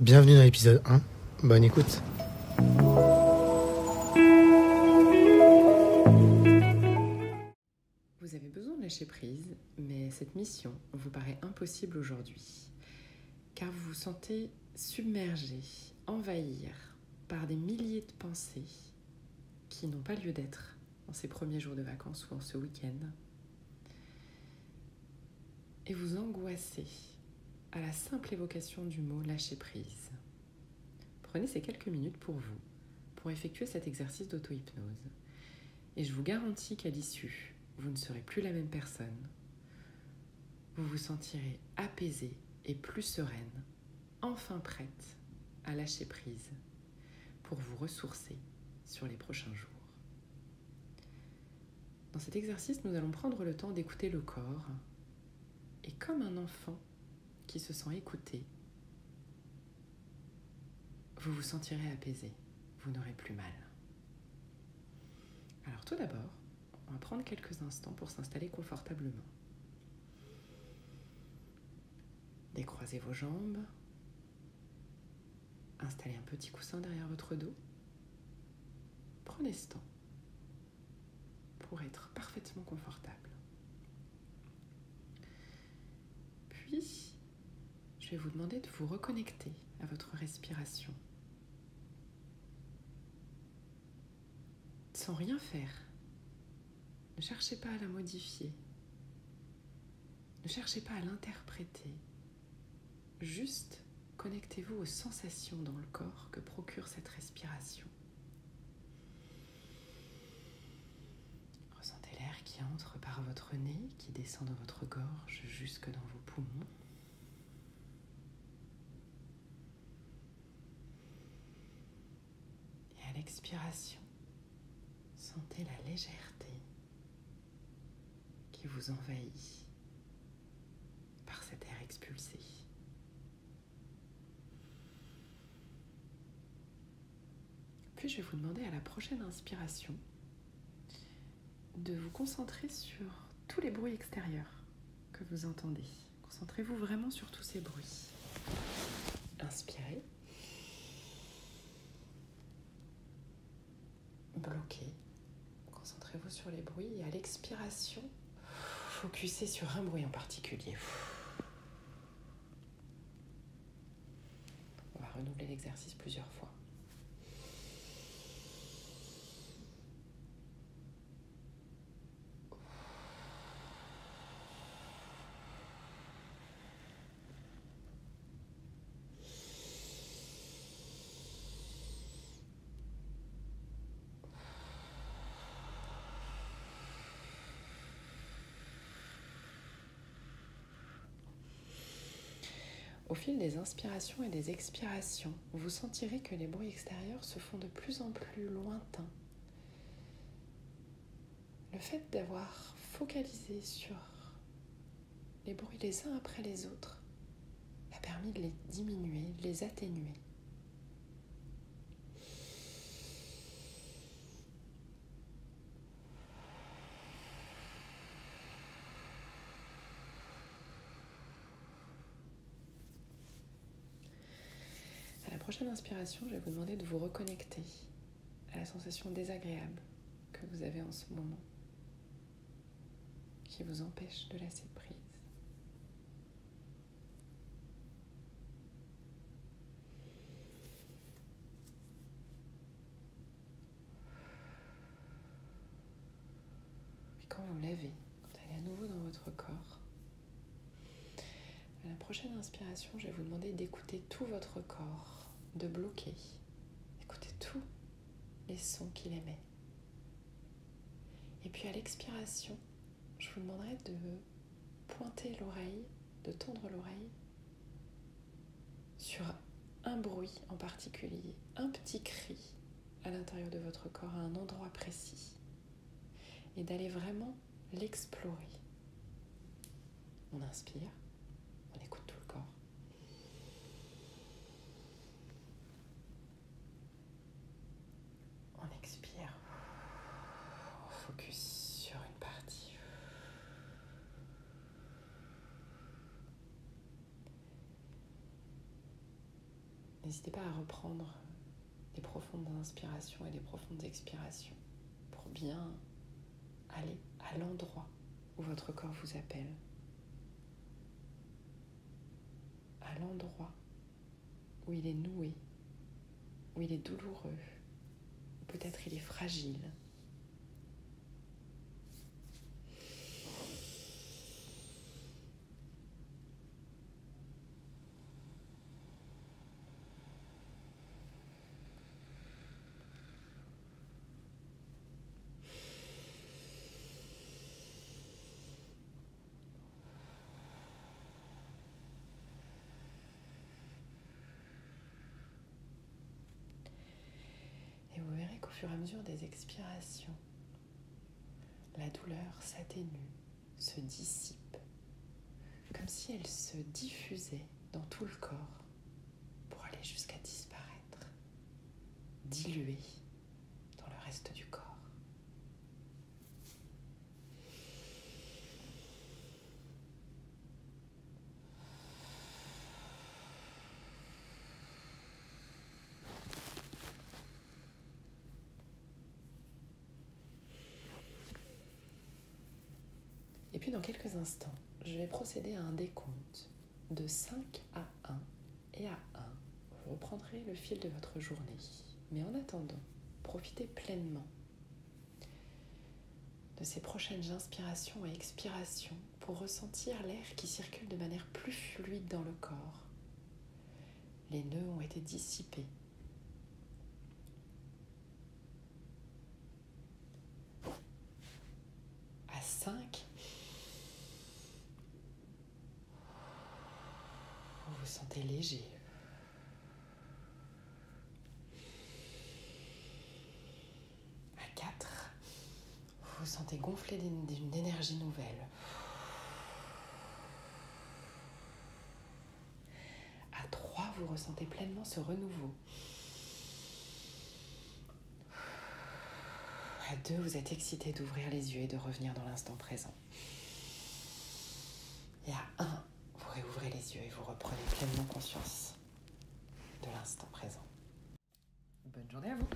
Bienvenue dans l'épisode 1. Bonne écoute. Vous avez besoin de lâcher prise, mais cette mission vous paraît impossible aujourd'hui, car vous vous sentez submergé, envahir par des milliers de pensées qui n'ont pas lieu d'être en ces premiers jours de vacances ou en ce week-end, et vous angoissez à la simple évocation du mot lâcher prise. Prenez ces quelques minutes pour vous, pour effectuer cet exercice d'auto-hypnose, et je vous garantis qu'à l'issue, vous ne serez plus la même personne. Vous vous sentirez apaisée et plus sereine, enfin prête à lâcher prise pour vous ressourcer sur les prochains jours. Dans cet exercice, nous allons prendre le temps d'écouter le corps et comme un enfant qui se sent écouté, vous vous sentirez apaisé, vous n'aurez plus mal. Alors tout d'abord, on va prendre quelques instants pour s'installer confortablement. Décroisez vos jambes, installez un petit coussin derrière votre dos. Prenez ce temps pour être parfaitement confortable. Puis, je vais vous demander de vous reconnecter à votre respiration. Sans rien faire. Ne cherchez pas à la modifier. Ne cherchez pas à l'interpréter. Juste connectez-vous aux sensations dans le corps que procure cette respiration. Ressentez l'air qui entre par votre nez, qui descend dans votre gorge jusque dans vos poumons. Et à l'expiration, sentez la légèreté qui vous envahit par cet air expulsé. Puis je vais vous demander à la prochaine inspiration de vous concentrer sur tous les bruits extérieurs que vous entendez. Concentrez-vous vraiment sur tous ces bruits. Inspirez. Bloquez. Concentrez-vous sur les bruits et à l'expiration, focussez sur un bruit en particulier. On va renouveler l'exercice plusieurs fois. Au fil des inspirations et des expirations, vous sentirez que les bruits extérieurs se font de plus en plus lointains. Le fait d'avoir focalisé sur les bruits les uns après les autres a permis de les diminuer, de les atténuer. À la prochaine inspiration, je vais vous demander de vous reconnecter à la sensation désagréable que vous avez en ce moment, qui vous empêche de lâcher prise. Et quand vous l'avez, quand elle est à nouveau dans votre corps, à la prochaine inspiration, je vais vous demander d'écouter tout votre corps, de bloquer. Écoutez tous les sons qu'il émet. Et puis à l'expiration, je vous demanderai de pointer l'oreille, de tendre l'oreille sur un bruit en particulier, un petit cri à l'intérieur de votre corps, à un endroit précis, et d'aller vraiment l'explorer. On inspire, on écoute tout le corps. On expire, on focus sur une partie. N'hésitez pas à reprendre des profondes inspirations et des profondes expirations pour bien aller à l'endroit où votre corps vous appelle, à l'endroit où il est noué, où il est douloureux, ou peut-être il est fragile. Et vous verrez qu'au fur et à mesure des expirations, la douleur s'atténue, se dissipe, comme si elle se diffusait dans tout le corps pour aller jusqu'à disparaître, diluée dans le reste du corps. Et puis dans quelques instants, je vais procéder à un décompte de 5 à 1. Et à 1, vous reprendrez le fil de votre journée. Mais en attendant, profitez pleinement de ces prochaines inspirations et expirations pour ressentir l'air qui circule de manière plus fluide dans le corps. Les nœuds ont été dissipés. À 5, vous vous sentez léger. À 4, vous vous sentez gonflé d'une énergie nouvelle. À 3, vous ressentez pleinement ce renouveau. À 2, vous êtes excité d'ouvrir les yeux et de revenir dans l'instant présent. Et à 1, vous réouvrez les yeux et vous reprenez pleinement conscience de l'instant présent. Bonne journée à vous!